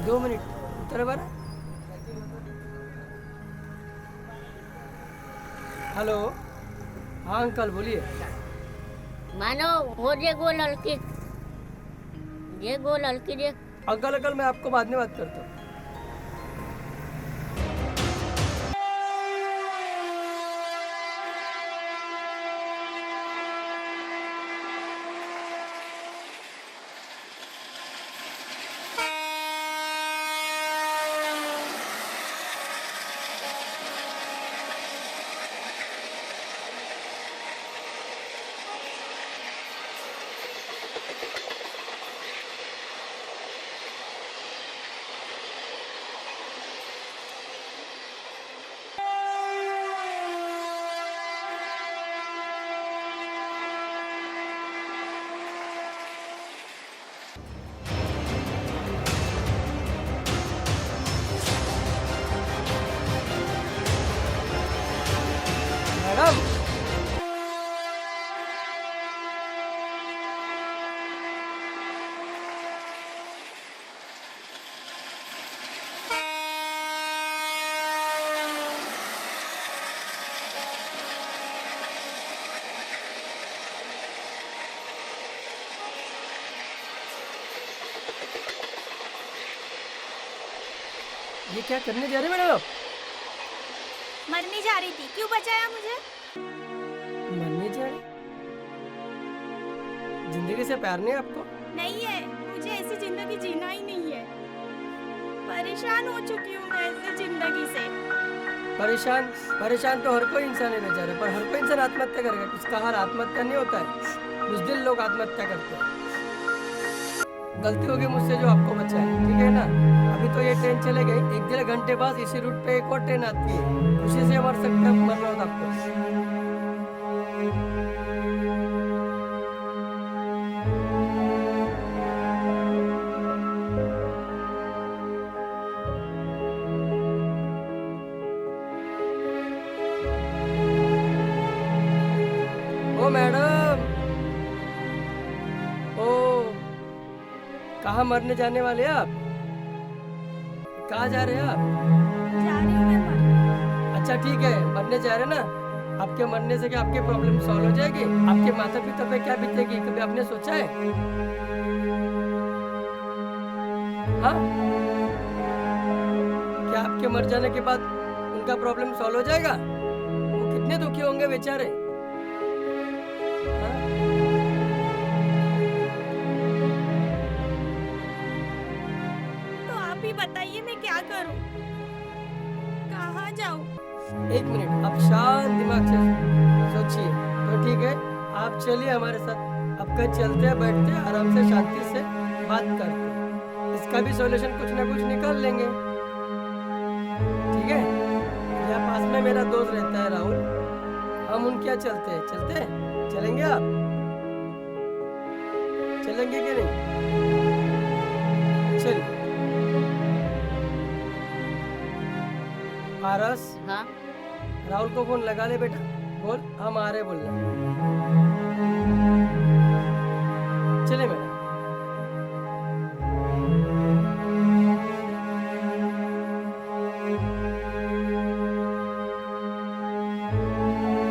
2 minute उतर बरा। Hello, हाँ अंकल बोलिए। मानो वो ये गो लड़की देख। अंकल अंकल मैं आपको बाद में बात करता हूँ। मैडम, ये क्या करने जा रहे हैं मैडम आप? मरने जा रही थी, क्यों बचाया मुझे? मरने जा रहे? जिंदगी से प्यार नहीं है आपको? नहीं है, मुझे ऐसी जिंदगी जीना ही नहीं है। परेशान हो चुकी हूँ मैं ऐसी जिंदगी से। परेशान परेशान तो हर कोई इंसान है बेचारे, पर हर कोई इंसान आत्महत्या करेगा। इसका हाल आत्महत्या नहीं होता है, बुज़दिल लोग आत्महत्या करते हैं। गलती होगी मुझसे जो आपको बचाया, ठीक है ना? अभी तो ये ट्रेन चले गई, 1-1.5 घंटे बाद इसी रूट पे एक और ट्रेन आती है। खुशी से मर सकते हैं, मरना होता आपको। ओ मैडम, ओ कहाँ मरने जाने वाले हैं आप? कहाँ जा रहे हैं आप? जा रही हूँ मैं मरने। अच्छा ठीक है, मरने जा रहे हैं ना? आपके मरने से क्या आपके प्रॉब्लम सॉल्व हो जाएगी? आपके माता पिता पे क्या बीतेगी, कभी आपने सोचा है? हाँ, क्या आपके मर जाने के बाद उनका प्रॉब्लम सॉल्व हो जाएगा? वो कितने दुखी होंगे बेचारे। हाँ? तो आप ही बताइए मैं क्या करूँ, कहाँ जाऊँ? 1 मिनट, आप शांत दिमाग से सोचिए। तो ठीक है, आप चलिए हमारे साथ। अब कल चलते हैं, बैठते हैं, आराम से शांति से बात करते हैं। इसका भी सॉल्यूशन कुछ ना कुछ निकाल लेंगे, ठीक है? यहाँ पास में मेरा दोस्त रहता है राहुल, हम उनके यहाँ चलते हैं, चलेंगे आप? चलेंगे कि नहीं? चलिए। पारस, हाँ राहुल को फोन लगा ले बेटा, बोल हम आ रहे बोलना। चले मैडम।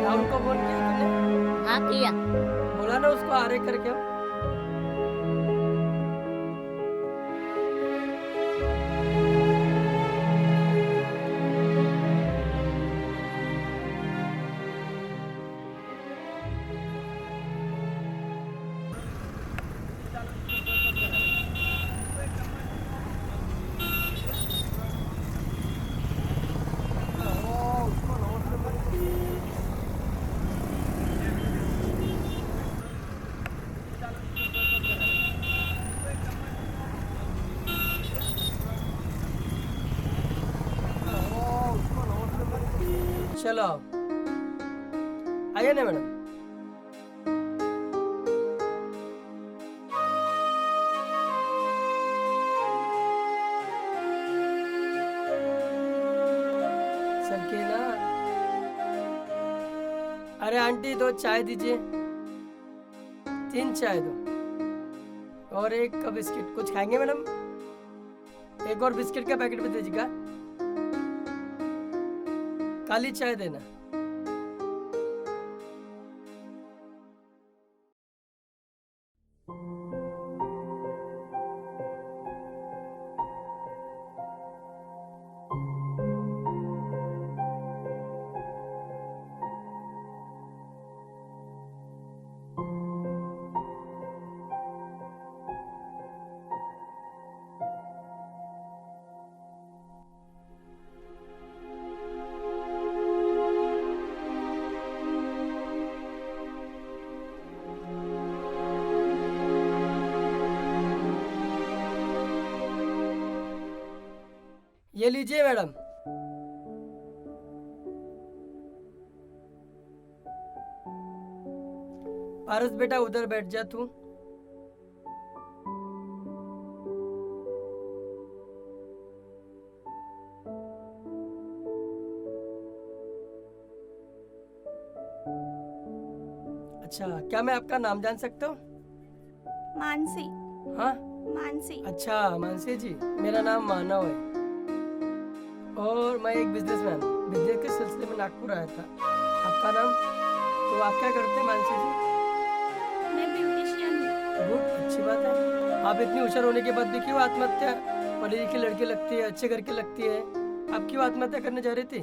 राहुल को फोन किया तूने? हाँ किया। बोला ना उसको आ रहे करके हम। चलो आइए ना मैडम। सबके ना। अरे आंटी 2 चाय दीजिए, 3 चाय दो और 1 कप बिस्किट। कुछ खाएंगे मैडम? एक और बिस्किट का पैकेट भी दीजिएगा। काली चाय देना। ये लीजिए मैडम। पारस बेटा उधर बैठ जा तू। अच्छा, क्या मैं आपका नाम जान सकता हूँ? मानसी। हाँ, मानसी। अच्छा मानसी जी, मेरा नाम मानव है और मैं एक बिजनेसमैन हूँ। बिजनेस के सिलसिले में नागपुर आया था। आपका नाम? तो आप क्या करते हैं मानसी जी? मैं ब्यूटिशियन हूँ। गुड, अच्छी बात है। आप इतनी होशियार होने के बाद भी क्यों आत्महत्या? पढ़ी लिखी लड़की लगती है, अच्छे घर की लगती है, आप क्यों आत्महत्या करने जा रही थी?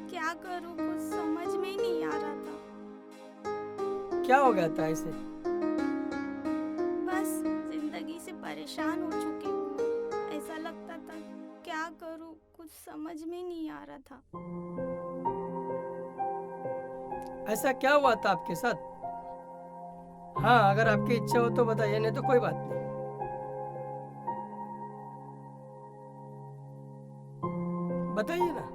क्या करूँ, कुछ समझ में ही नहीं आ रहा था। क्या हो गया था ऐसे? बस जिंदगी से परेशान हो चुकी हूँ। ऐसा लगता था क्या करूँ, कुछ समझ में ही नहीं आ रहा था। ऐसा क्या हुआ था आपके साथ? हाँ, अगर आपकी इच्छा हो तो बताइए, नहीं तो कोई बात नहीं। बताइए ना।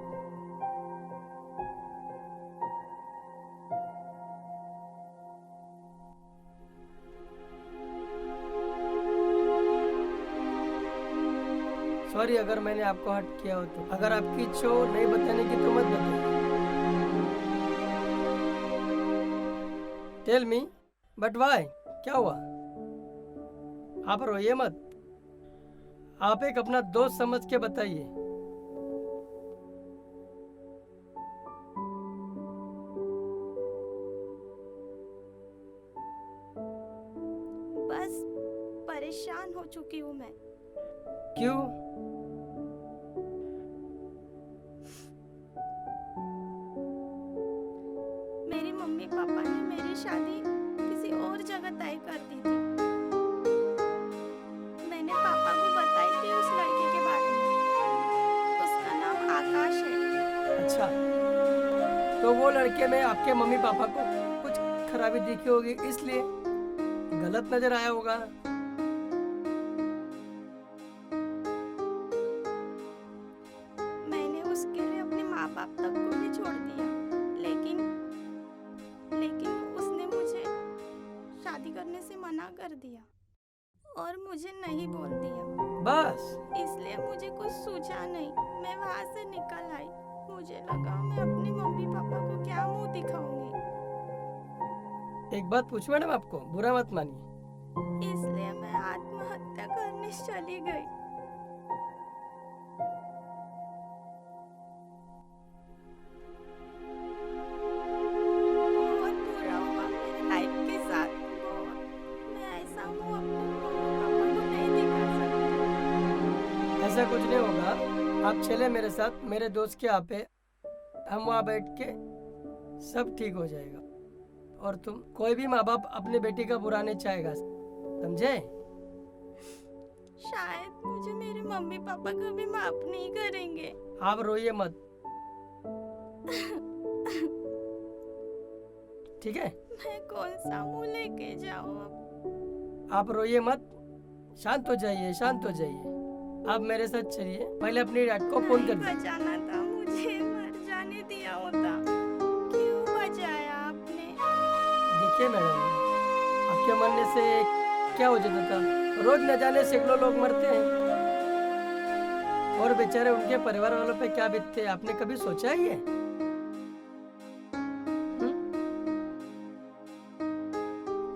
सॉरी अगर मैंने आपको हर्ट किया हो तो। अगर आपकी इच्छा हो नहीं बताने की तो मत बताइए। Tell me, but why? क्या हुआ? आप रोइए मत। आप एक अपना दोस्त समझ के बताइए। बस परेशान हो चुकी हूँ मैं। क्यों? मेरी मम्मी पापा ने मेरी शादी किसी और जगह तय कर दी थी। मैंने पापा को बताई थी उस लड़के के बारे में। उसका नाम आकाश है। अच्छा, तो वो लड़के में आपके मम्मी पापा को कुछ खराबी दिखी होगी, इसलिए गलत नजर आया होगा। मैंने उसके लिए अपने माँ बाप तक को भी छोड़ दिया, लेकिन लेकिन उसने मुझे शादी करने से मना कर दिया और मुझे नहीं बोल दिया। बस इसलिए मुझे कुछ सूझा नहीं, मैं वहां से निकल आई। मुझे लगा मैं अपने मम्मी पापा को क्या मुंह दिखाऊंगी, एक बात पूछ मैडम, आपको बुरा मत मानिए। इसलिए मैं आत्महत्या करने चली गई। बहुत बुरा हुआ मेरी लाइफ के साथ, बहुत। मैं ऐसा हूँ, अपने मम्मी पापा को नहीं दिखा सकती। ऐसा कुछ नहीं होगा, आप चले मेरे साथ, मेरे दोस्त के यहाँ पे, हम वहाँ बैठ के सब ठीक हो जाएगा। और तुम, कोई भी माँ बाप अपनी बेटी का बुरा नहीं चाहेगा, समझे? शायद मुझे मेरे मम्मी पापा कभी माफ नहीं करेंगे। आप रोइए मत, ठीक है? मैं कौन सा मुंह लेके जाऊँ अब? आप रोइए मत, शांत हो जाइए, शांत हो जाइए। आप मेरे साथ चलिए, पहले अपनी डैड को फोन कर नहीं दीजिए। बचाना था मुझे, मर जाने दिया होता। क्यों बचाया आपने? देखिए मैडम, आपके मरने से क्या हो जाता था? रोज न जाने सैकड़ों लोग मरते हैं और बेचारे उनके परिवार वालों पे क्या बीतते हैं, आपने कभी सोचा है ये?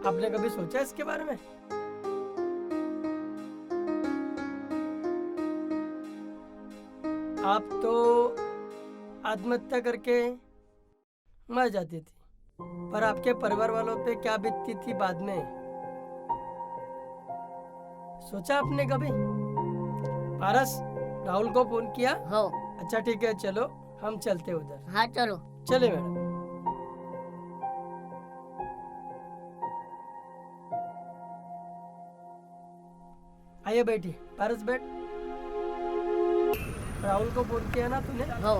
आपने कभी सोचा इसके बारे में? आप तो आत्महत्या करके मर जाती थी, पर आपके परिवार वालों पे क्या बीतती थी बाद में, सोचा आपने कभी? पारस, राहुल को फोन किया? हो। अच्छा ठीक है, चलो हम चलते उधर। हाँ चलो। चले मैडम। आइए बैठिए। पारस बैठ। राहुल को फोन किया ना तूने? हो।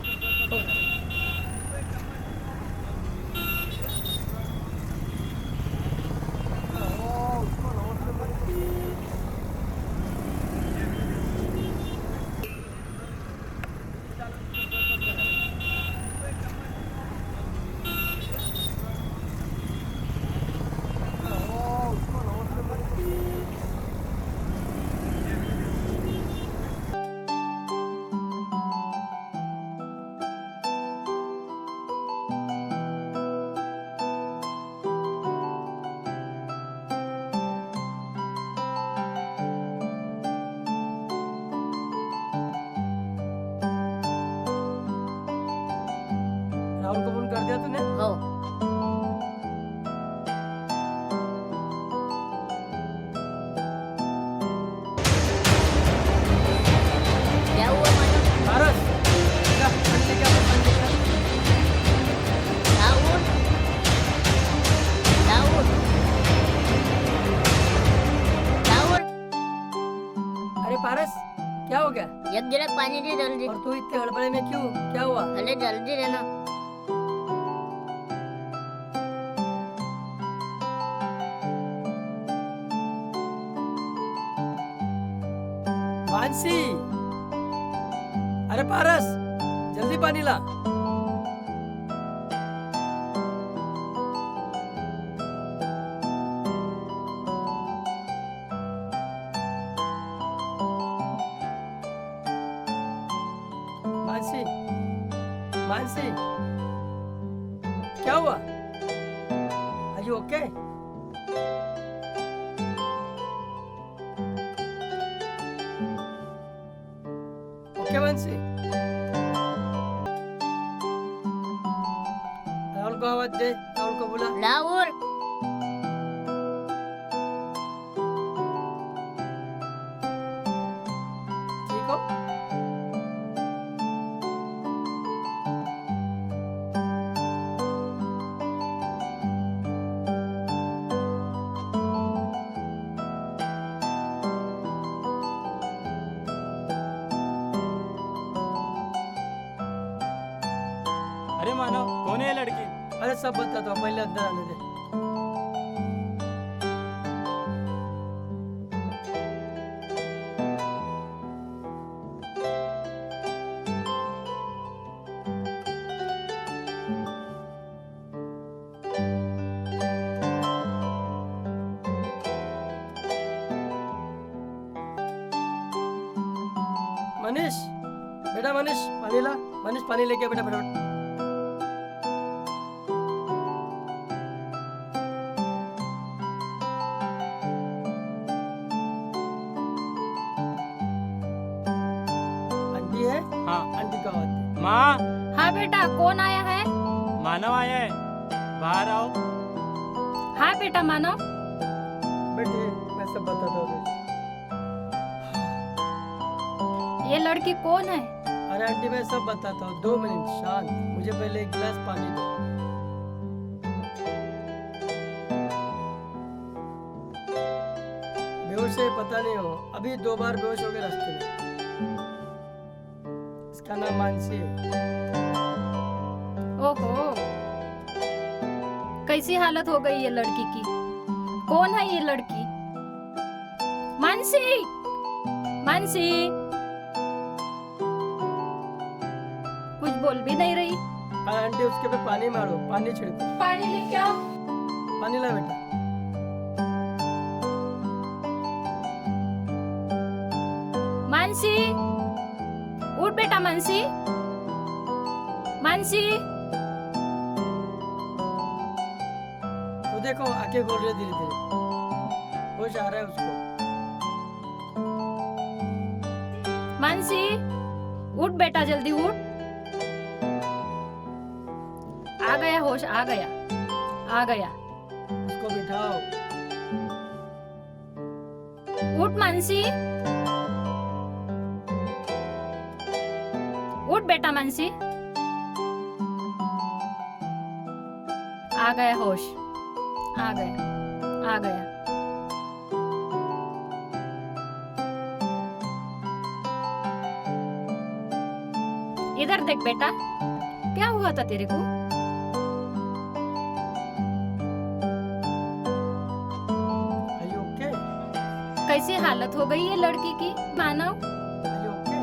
राहुल को फोन कर दिया तूने? हो। क्या हुआ मानो? पारस, क्या पंडित क्या पंडित का? राहुल, राहुल, राहुल, अरे पारस, क्या हो गया? एक गिलास पानी दे जल्दी। और तू इतने हड़बड़े में क्यों? क्या हुआ? अरे जल्दी देना। मानसी, अरे पारस, जल्दी पानी ला। मानसी, मानसी, क्या हुआ? Are you okay? Okay Mansi? Rahul को आवाज दे, राहुल को बुला। राहुल, ठीक हो? अरे मानव, कौन है ये लड़की? अरे सब बताता हूँ, पहले अंदर आने दे। मनीष, बेटा मनीष, पानी ला। मनीष पानी लेके आ बेटा फटाफट। आंटी है? हाँ। आंटी को आवाज दे। माँ, हाँ बेटा, कौन आया है? मानव आया है, बाहर आओ। हाँ बेटा मानव। बैठिए, मैं सब बताता हूँ। ये लड़की कौन है? अरे आंटी मैं सब बताता हूँ, 2 मिनट शांत। मुझे पहले एक गिलास पानी दो। बेहोश है पता नहीं हो, अभी 2 बार बेहोश हो गए रास्ते में। इसका नाम मानसी है। ओहो, कैसी हालत हो गई ये लड़की की? कौन है ये लड़की? मानसी, मानसी, कुछ बोल भी नहीं रही। अरे आंटी उसके पे पानी मारो, पानी छिड़को। पानी लेके आओ। पानी ला बेटा। मानसी, उठ बेटा मानसी, मानसी। वो देखो आंखें खोल रही धीरे धीरे, होश आ रहा है उसको। मानसी, उठ बेटा, जल्दी उठ। आ गया होश, आ गया, आ गया। उसको बिठाओ। उठ मानसी, उठ बेटा मानसी। आ गया होश, आ गया, आ गया। इधर देख बेटा, क्या हुआ था तेरे को? Are you okay? कैसी हालत हो गई ये लड़की की मानव? Are you okay?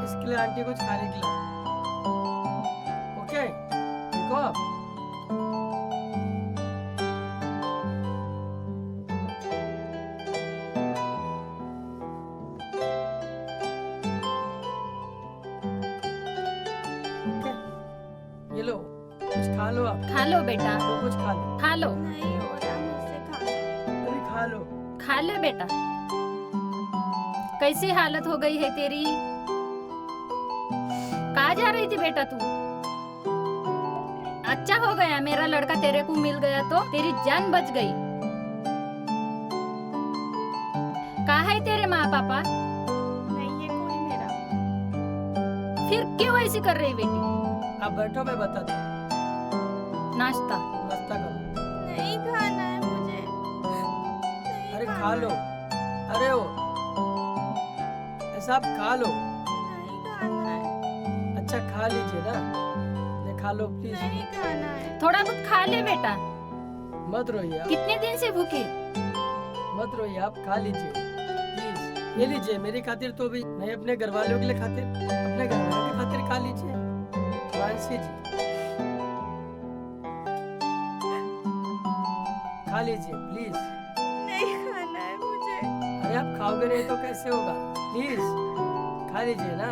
इसके लिए आंटी कुछ खाने के लिए। ओके, देखो आप। ओके, ये लो, कुछ खा लो आप। खा लो बेटा, लो, कुछ खा लो। खा लो, नहीं हो रहा मुझसे खाना। अरे खा लो। खा ले बेटा। कैसी हालत हो गई है तेरी? कहाँ जा रही थी बेटा तू? अच्छा हो गया मेरा लड़का तेरे को मिल गया तो तेरी जान बच गई। कहाँ है तेरे माँ पापा? नहीं है कोई मेरा। फिर क्यों ऐसी कर रही बेटी? आप बैठो, मैं बताता हूँ। नाश्ता। नाश्ता करो। नहीं खाना है मुझे। अरे खा लो। अरे वो ऐसा आप खा लो। नहीं खाना है। अच्छा खा लीजिए ना, ये खा लो प्लीज। नहीं खाना है। थोड़ा बहुत खा ले बेटा। मत रोइए आप, कितने दिन से भूखी? मत रोइए आप, खा लीजिए प्लीज। ये लीजिए मेरी खातिर, तो भी मैं अपने घर वालों के लिए खातिर, अपने घर वालों की खातिर खा लीजिए। मानसी जी खा लीजिए प्लीज। नहीं खाना है मुझे। अरे आप खाओगे नहीं तो कैसे होगा? प्लीज खा लीजिए ना।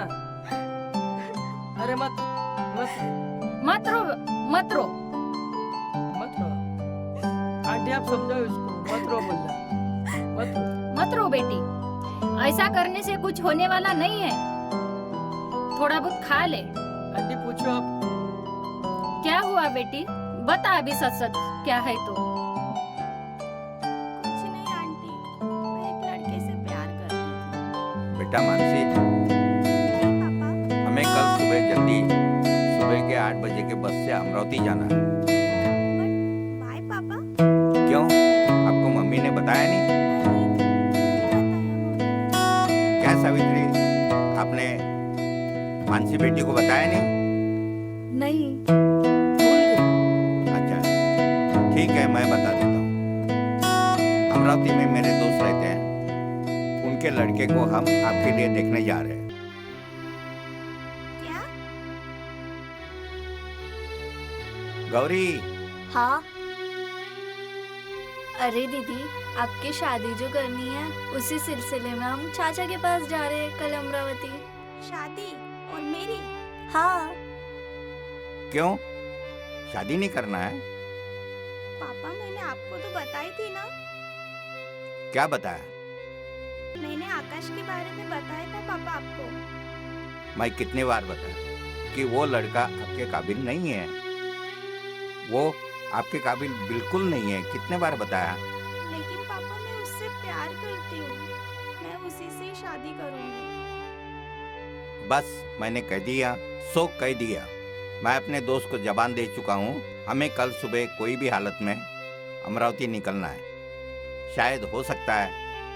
अरे मत मत मत रो, मत रो। मत रो आंटी, आप समझाओ इसको, मत रो बोलना, मत रो। मत रो बेटी, ऐसा करने से कुछ होने वाला नहीं है। थोड़ा बहुत खा ले। आंटी पूछो आप। क्या हुआ बेटी? बता अभी सच सच क्या है तो। कुछ नहीं आंटी, मैं एक लड़के से प्यार करती थी। बेटा मानसी, जी पापा। हमें कल सुबह जल्दी सुबह के 8 बजे के बस से अमरावती जाना है। बाय पापा। क्यों, आपको मम्मी ने बताया नहीं? क्या सावित्री, आपने मानसी बेटी को बताया नहीं? नहीं। अच्छा ठीक है, मैं बता देता हूँ। अमरावती में मेरे दोस्त रहते हैं, उनके लड़के को हम आपके लिए देखने जा रहे हैं। क्या? गौरी, हाँ। अरे दीदी, आपकी शादी जो करनी है उसी सिलसिले में हम चाचा के पास जा रहे हैं कल अमरावती। शादी? और मेरी? हाँ। क्यों, शादी नहीं करना है? पापा मैंने आपको तो बताई थी ना। क्या बताया? मैंने आकाश के बारे में बताया था पापा आपको। मैं कितनी बार बताया कि वो लड़का आपके काबिल नहीं है, वो आपके काबिल बिल्कुल नहीं है। कितने बार बताया? लेकिन पापा मैं उससे प्यार करती हूँ, मैं उसी से ही शादी करूँगी। बस मैंने कह दिया सो कह दिया। मैं अपने दोस्त को जबान दे चुका हूँ, हमें कल सुबह कोई भी हालत में अमरावती निकलना है। शायद हो सकता है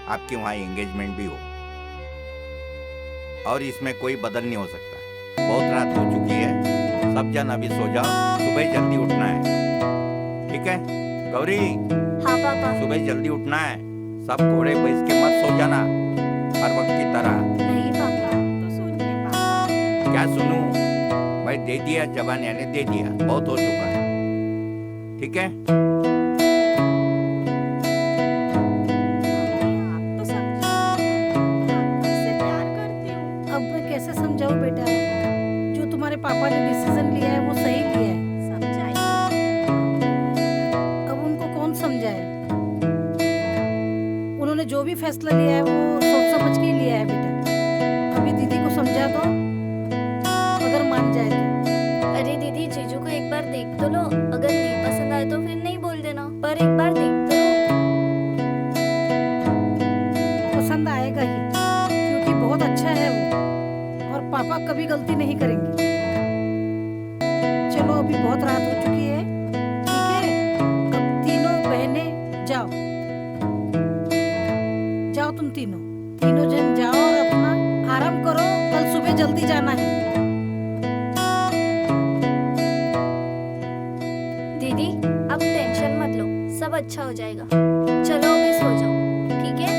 आपकी वहाँ एंगेजमेंट भी हो, और इसमें कोई बदल नहीं हो सकता। बहुत रात हो चुकी है, सब जन अभी सो जाओ, सुबह जल्दी उठना है, ठीक है? गौरी, हाँ पापा। सुबह जल्दी उठना है, सब घोड़े बैठ के मत सो जाना हर वक्त की तरह। नहीं पापा, तो सुनिए पापा। क्या सुनूं? मैं दे दिया जबान, यानी दे दिया, बहुत हो चुका है, ठीक है? आप तो समझिए, मैं आपसे प्यार करती हूँ। अब मैं कैसे समझाऊं बेटा, जो तुम्हारे पापा ने डिसीजन लिया है वो सही लिया है। समझाइए। अब उनको कौन समझाए? उन्होंने जो भी फैसला लिया है वो सोच समझ के ही लिया है बेटा। अब समझा दो, अगर मान जाए तो। अरे दीदी, जीजू को एक बार देख तो लो, अगर नहीं पसंद आए तो फिर नहीं बोल देना, पर एक बार देख तो लो। पसंद आएगा ही, क्योंकि बहुत अच्छा है वो, और पापा कभी गलती नहीं करेंगे। चलो अभी बहुत रात हो चुकी है, ठीक है? अब तीनों बहनें जाओ, जाओ तुम तीनों जन जाओ और अपना आराम करो, कल सुबह जल्दी जाना है। दीदी आप टेंशन मत लो, सब अच्छा हो जाएगा। चलो अभी सो जाओ, ठीक है?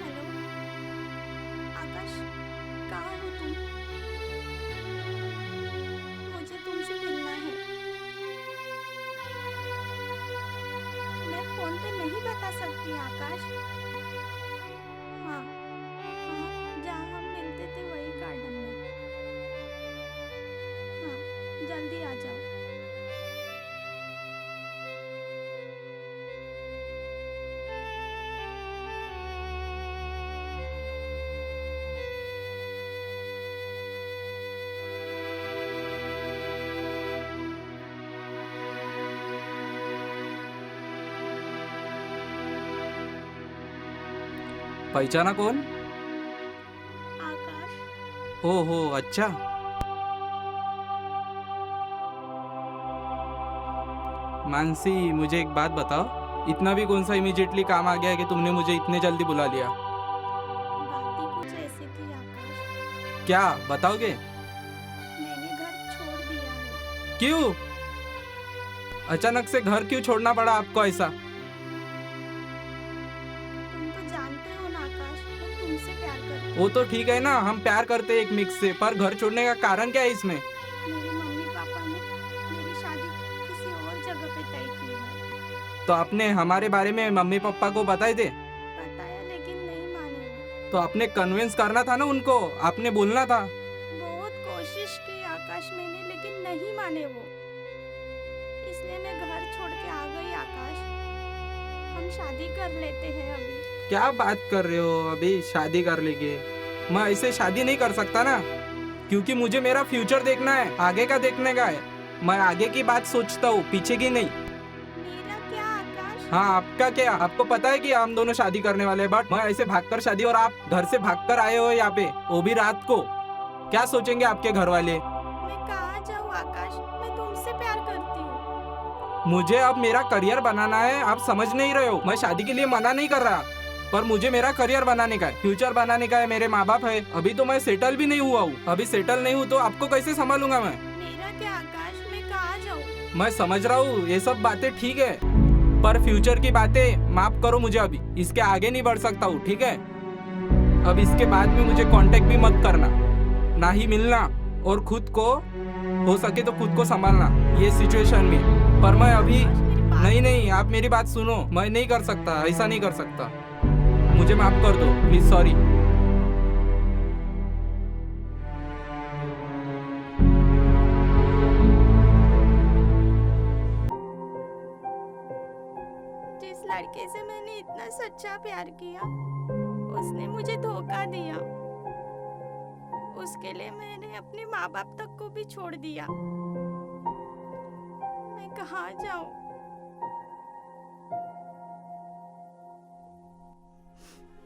हेलो आकाश, कहाँ हो तुम? मुझे तुमसे मिलना है। मैं फोन पे नहीं बता सकती आकाश। हाँ हाँ, जहाँ हम मिलते थे वही गार्डन में। हाँ, जल्दी आ जाओ। पहचाना कौन? आकाश, हो अच्छा। मानसी, मुझे एक बात बताओ, इतना भी कौन सा इमीडिएटली काम आ गया है कि तुमने मुझे इतने जल्दी बुला लिया? बात ही कुछ ऐसी थी आकाश। क्या बताओगे? मैंने घर छोड़ दिया है। क्यों? अचानक से घर क्यों छोड़ना पड़ा आपको ऐसा? तुम तो जानते हो ना आकाश, मैं तुमसे प्यार करती हूँ। वो तो ठीक है ना, हम प्यार करते हैं एक मिक्स से, पर घर छोड़ने का कारण क्या है इसमें? मेरे मम्मी पापा ने मेरी शादी किसी और जगह पे तय की है। तो आपने हमारे बारे में मम्मी पापा को बताए थे? बताया लेकिन नहीं माने वो। तो आपने कन्विंस करना था ना उनको, आपने बोलना था। बहुत कोशिश की आकाश मैंने, लेकिन नहीं माने वो। इसलिए मैं घर छोड़ के आ गई आकाश। हम शादी कर लेते हैं अभी। क्या बात कर रहे हो? अभी शादी कर लेंगे? मैं ऐसे शादी नहीं कर सकता ना, क्योंकि मुझे मेरा फ्यूचर देखना है, आगे का देखने का है। मैं आगे की बात सोचता हूँ, पीछे की नहीं। मेरा क्या आकाश? हाँ, आपका क्या? आपको पता है कि हम दोनों शादी करने वाले हैं, बट मैं ऐसे भागकर शादी, और आप घर से भागकर आए हो यहाँ पे, वो भी रात को। क्या सोचेंगे आपके घर वाले? मैं कहाँ जाऊँ आकाश? मैं तुमसे प्यार करती हूँ। मुझे अब मेरा करियर बनाना है, आप समझ नहीं रहे हो। मैं शादी के लिए मना नहीं कर रहा, पर मुझे मेरा करियर बनाने का है, फ्यूचर बनाने का है। मेरे माँ बाप है, अभी तो मैं सेटल भी नहीं हुआ हूँ। अभी सेटल नहीं हूँ तो आपको कैसे संभालूंगा मैं? मेरा क्या आकाश? मैं कहाँ जाऊँ? मैं समझ रहा हूँ, ये सब बातें ठीक है, पर फ्यूचर की बातें माफ करो मुझे। अभी इसके आगे नहीं बढ़ सकता हूँ, ठीक है? अब इसके बाद में मुझे कांटेक्ट भी मत करना, ना ही मिलना, और खुद को हो सके तो खुद को संभालना ये सिचुएशन में। पर मैं अभी नहीं, आप मेरी बात सुनो, मैं नहीं कर सकता, ऐसा नहीं कर सकता। मुझे माफ कर दो प्लीज, सॉरी। जिस लड़के से मैंने इतना सच्चा प्यार किया, उसने मुझे धोखा दिया। उसके लिए मैंने अपने माँ बाप तक को भी छोड़ दिया। मैं कहाँ जाऊँ?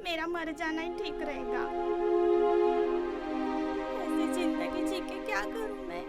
मेरा मर जाना ही ठीक रहेगा। ऐसी जिंदगी जी के क्या करूं मैं?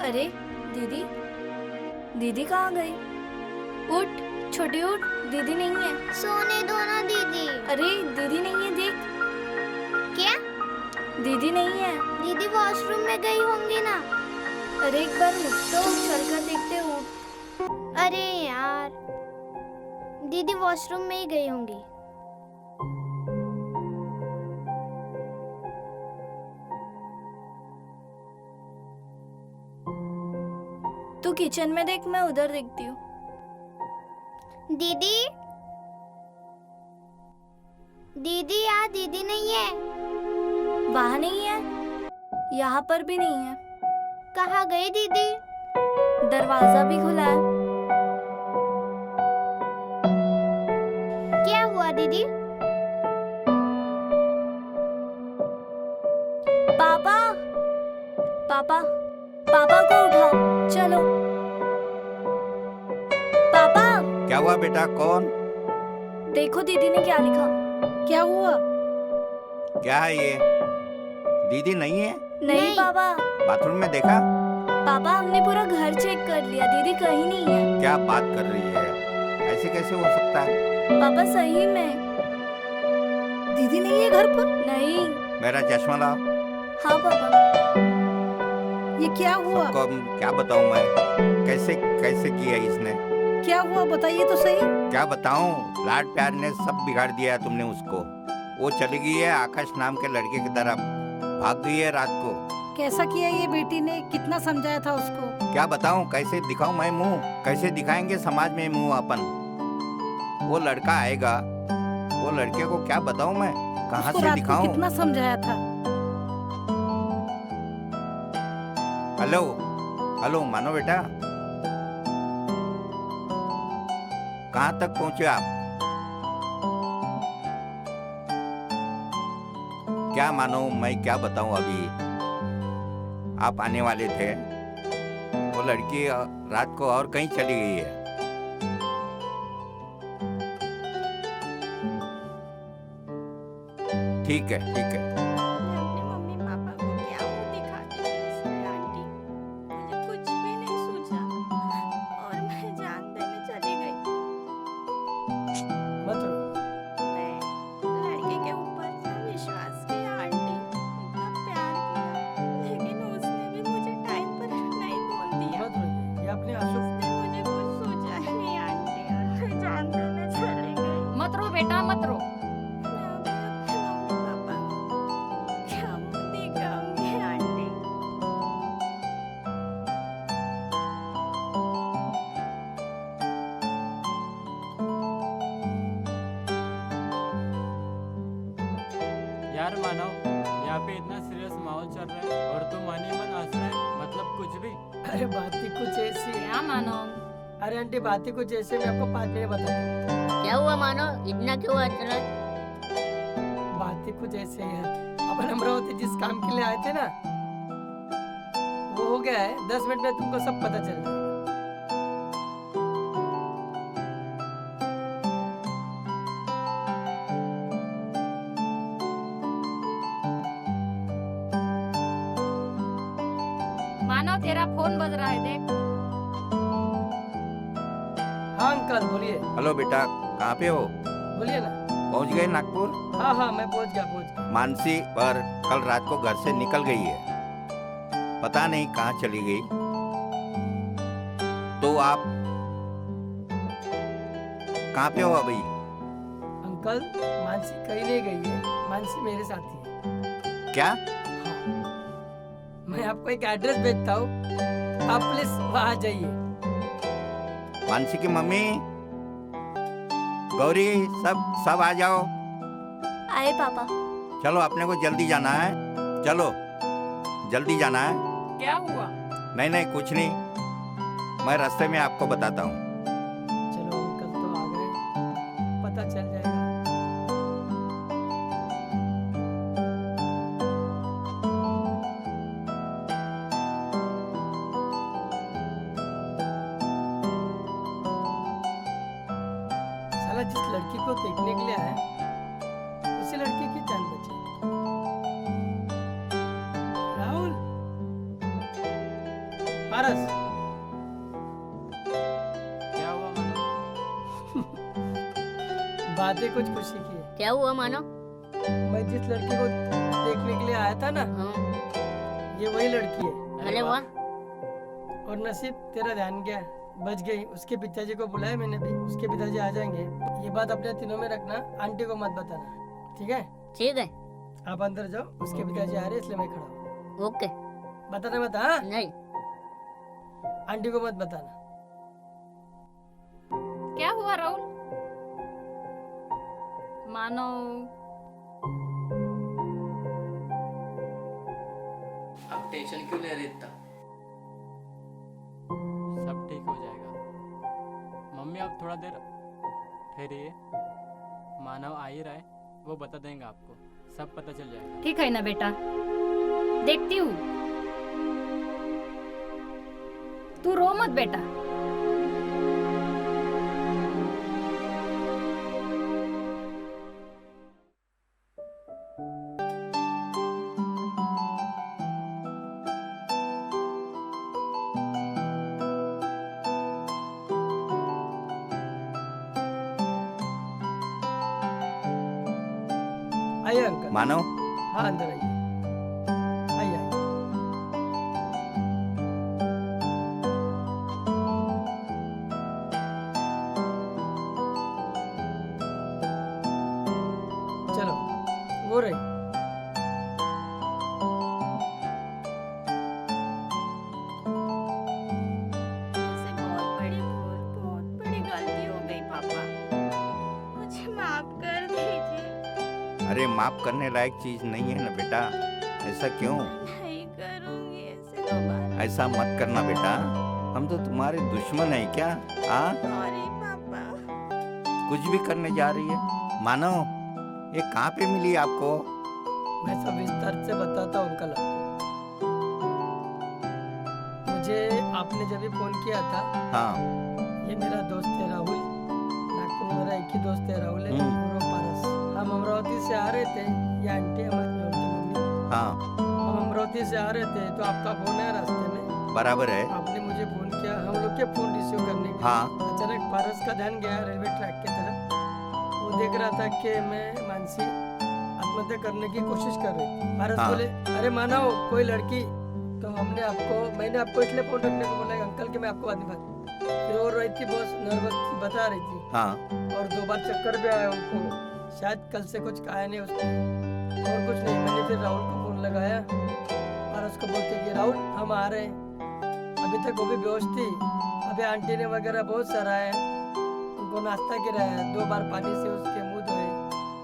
अरे दीदी, दीदी कहाँ गई? उठ छोटी उठ, दीदी नहीं है। सोने दो ना दीदी। अरे दीदी नहीं है, देख। क्या? दीदी नहीं है। दीदी वॉशरूम में गई होंगी ना। अरे एक बार उठ तो, चल कर देखते हो। अरे यार, दीदी वॉशरूम में ही गई होंगी। तू किचन में देख, मैं उधर देखती हूँ। दीदी, दीदी यहाँ दीदी नहीं है। वहाँ नहीं है, यहाँ पर भी नहीं है। कहाँ गई दीदी? दरवाजा भी खुला है। क्या हुआ दीदी? पापा, पापा, पापा को उठाओ, चलो। पापा, क्या हुआ बेटा? कौन? देखो दीदी ने क्या लिखा। क्या हुआ? क्या है ये? दीदी नहीं है? नहीं पापा। बाथरूम में देखा? पापा हमने पूरा घर चेक कर लिया, दीदी कहीं नहीं है। क्या बात कर रही है? ऐसे कैसे हो सकता है? पापा सही में। दीदी नहीं है घर पर? नहीं। मेरा चश्मा लाओ। हाँ पापा। ये क्या हुआ? सबको क्या बताऊं मैं? कैसे कैसे किया इसने? क्या हुआ बताइए तो सही। क्या बताऊं? लाड प्यार ने सब बिगाड़ दिया है तुमने उसको। वो चली गई है आकाश नाम के लड़के की तरफ, भाग गई है रात को। कैसा किया ये बेटी ने? कितना समझाया था उसको? क्या बताऊं? कैसे दिखाऊं मैं मुंह? कैसे दिखाएंगे समाज में मुंह अपन? वो लड़का आएगा, वो लड़के को क्या बताऊं मैं? कहाँ उसको से रात को दिखाऊं? कितना समझाया था। हेलो हेलो, मानो बेटा, कहाँ तक पहुंचे आप? क्या मानो, मैं क्या बताऊं अभी? आप आने वाले थे, वो लड़की रात को और कहीं चली गई है। ठीक है ठीक है। मैं अपने मम्मी पापा को क्या मुंह दिखाती थी इसमें आंटी। मुझे कुछ भी नहीं सूझा और मैं जान देने चली गई। मत रो। मैं लड़के के ऊपर इतना विश्वास किया आंटी, इतना प्यार किया, लेकिन उसने भी मुझे टाइम पर नहीं बोल दिया। मत रो, ये अपने आंसू। उसने मुझे कुछ सूझा ही नहीं आंटी और मैं जान देने चली गई। मत रो बेटा, मत रो। मैं अभी अपने मम्मी पापा को यार मानव, यहाँ पे इतना सीरियस माहौल चल रहा है और तू मन ही मन हंस रहा है, मतलब कुछ भी। अरे बात ही कुछ ऐसी है। क्या मानो? अरे आंटी बात ही कुछ ऐसे, मैं आपको 5 मिनट बताता हूँ। क्या हुआ मानो, इतना क्यों हंस रहा है? बात ही कुछ ऐसे ही है। अपन अमरावती जिस काम के लिए आए थे ना, वो हो गया है। 10 मिनट में तुमको सब पता चल जाएगा। मानो तेरा फोन बज रहा है, देख। हाँ अंकल बोलिए। हेलो बेटा, कहाँ पे हो? बोलिए ना। पहुँच गए नागपुर? हाँ हाँ मैं पहुंच गया। मानसी पर कल रात को घर से निकल गई है, पता नहीं कहाँ चली गई। तो आप कहाँ पे हो अभी? अंकल मानसी कहीं नहीं गई है, मानसी मेरे साथ ही है। क्या? मैं आपको एक एड्रेस भेजता हूँ, आप प्लीज वहाँ जाइए। मानसी की मम्मी, गौरी, सब आ जाओ। आए पापा। चलो अपने को जल्दी जाना है, चलो जल्दी जाना है। क्या हुआ? नहीं कुछ नहीं, मैं रास्ते में आपको बताता हूँ। चलो अंकल तो आ गए, पता चल जाएगा। साला जिस लड़की को देखने के लिए आया, उसी लड़की की जान बची। राहुल, पारस, क्या हुआ मानो? बातें कुछ खुशी की है। क्या हुआ मानो? मैं जिस लड़की को देखने के लिए आया था ना, हाँ। ये वही लड़की है। अरे वाह। और नसीब तेरा ध्यान गया, बच गई। उसके पिताजी को बुलाया मैंने भी, उसके पिताजी आ जाएंगे। ये बात अपने तीनों में रखना, आंटी को मत बताना, ठीक है? ठीक है। आप अंदर जाओ, उसके पिताजी आ रहे हैं इसलिए मैं खड़ा हूँ। ओके। बताना मत, हाँ? नहीं। आंटी को मत बताना। क्या हुआ राहुल? मानो आप टेंशन क्यों ले रहे इतना? सब ठीक हो जाएगा। मम्मी आप थोड़ा देर ठहरिए, मानव आ ही रहा है, वो बता देंगे आपको, सब पता चल जाएगा। ठीक है ना बेटा, देखती हूँ। तू रो मत बेटा। आइए अंकल। मानो, हाँ अंदर आइए, आइए आइए। चलो वो रही। मुझसे बहुत बड़ी गलती हो गई पापा, मुझे माफ कर दीजिए। अरे माफ करने लायक चीज नहीं है ना बेटा, ऐसा क्यों? नहीं करूंगी ऐसे दोबारा। ऐसा मत करना बेटा, हम तो तुम्हारे दुश्मन है क्या? हाँ, सॉरी पापा। कुछ भी करने जा रही है। मानो, ये कहाँ पे मिली आपको? मैं सब विस्तार से बताता हूँ अंकल आपको। मुझे आपने जब भी फोन किया था, हाँ। ये मेरा दोस्त है राहुल, नागपुर में मेरा एक ही दोस्त है राहुल है, और वो पारस। हम अमरावती से आ रहे थे, ये आंटी हमारी उनकी मम्मी। हाँ हम अमरावती से आ रहे थे तो आपका फोन आया रास्ते में, बराबर है। आपने मुझे फोन किया, हम लोग के फोन रिसीव करने के लिए। हाँ। अचानक पारस का ध्यान गया रेलवे ट्रैक की तरफ। वो देख रहा था कि मैं मानसी आत्महत्या करने की कोशिश कर रही थी। पारस हाँ। बोले, अरे मानो कोई लड़की। तो मैंने आपको इसलिए फोन रखने को बोला अंकल कि मैं आपको बाद में बात। फिर वो रोहित की बहुत नर्वस थी, बता रही थी। हाँ। और 2 बार चक्कर भी आया उनको, शायद कल से कुछ खाया नहीं उसने, और कुछ नहीं। मैंने फिर राहुल को फोन लगाया और उसको बोलते कि राहुल हम आ रहे हैं। अभी तक वो भी बेहोश थी। अभी आंटी ने वगैरह बहुत सराहा है, उनको नाश्ता गिराया, 2 बार पानी से उसके मुंह धोए।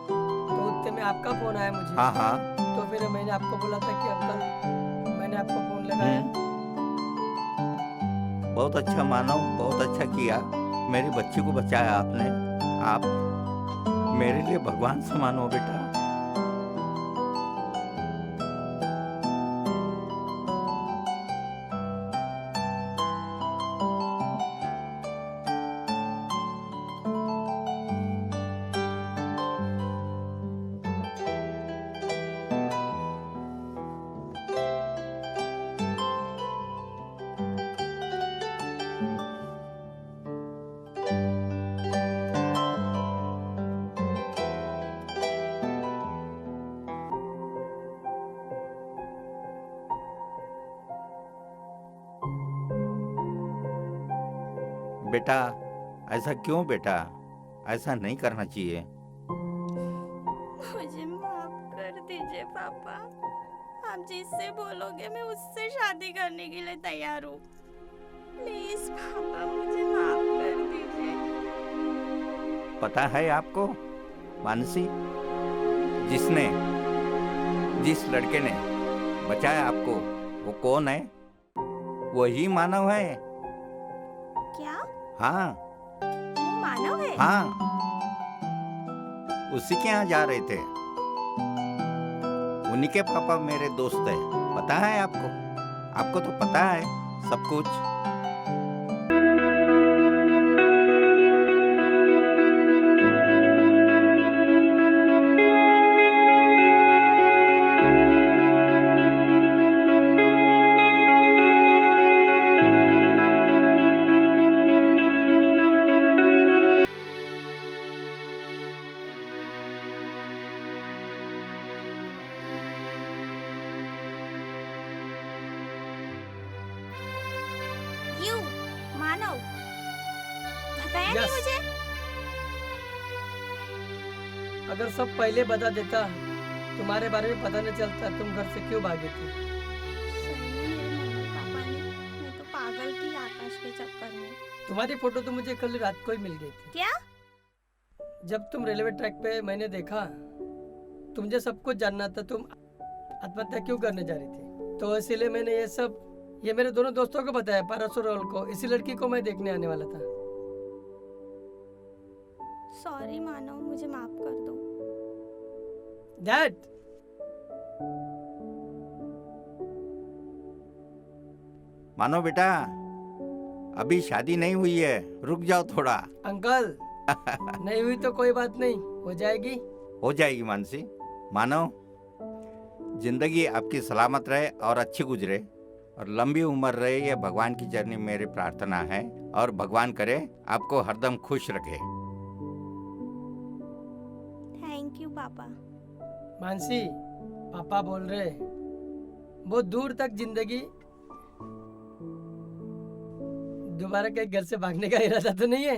तो उतने समय आपका फोन आया मुझे। हाँ हाँ। तो फिर मैंने आपको बोला था कि अंकल मैंने आपको फोन लगाया। बहुत अच्छा मानव, बहुत अच्छा किया। मेरी बच्ची को बचाया आपने। आप मेरे लिए भगवान समान हो बेटा। बेटा ऐसा क्यों बेटा? ऐसा नहीं करना चाहिए। मुझे माफ कर दीजिए पापा। आप जिससे बोलोगे मैं उससे शादी करने के लिए तैयार हूँ। प्लीज पापा मुझे माफ कर दीजिए। पता है आपको मानसी, जिस लड़के ने बचाया आपको वो कौन है? वही मानव है। क्या हाँ वो मानव है? हाँ, उसी के यहाँ जा रहे थे। उन्हीं के पापा मेरे दोस्त है। पता है आपको? आपको तो पता है सब कुछ। यू मानव बताया नहीं Yes. मुझे? अगर सब पहले बता देता, तुम्हारे बारे में पता नहीं चलता, तुम घर से क्यों भागे थे? सही में मेरे मम्मी पापा ने, मैं तो पागल थी आकाश के चक्कर में। तुम्हारी फोटो तो मुझे कल रात को ही मिल गई थी। क्या? जब तुम रेलवे ट्रैक पे मैंने देखा, तुझे सब कुछ जानना था, तुम आत्महत्या क्यों करने जा रही थी। तो इसीलिए मैंने ये मेरे दोनों दोस्तों को बताया, पारस और राहुल को। इसी लड़की को मैं देखने आने वाला था। सॉरी मानव, मुझे माफ कर दो। डैड, मानो बेटा, अभी शादी नहीं हुई है, रुक जाओ थोड़ा। अंकल नहीं हुई तो कोई बात नहीं, हो जाएगी। हो जाएगी मानसी। मानो जिंदगी आपकी सलामत रहे और अच्छी गुजरे और लंबी उम्र रहे, ये भगवान की चरणी मेरी प्रार्थना है। और भगवान करे आपको हरदम खुश रखे। थैंक यू पापा। मानसी, पापा बोल रहे बहुत दूर तक जिंदगी, दोबारा के घर से भागने का इरादा तो नहीं है?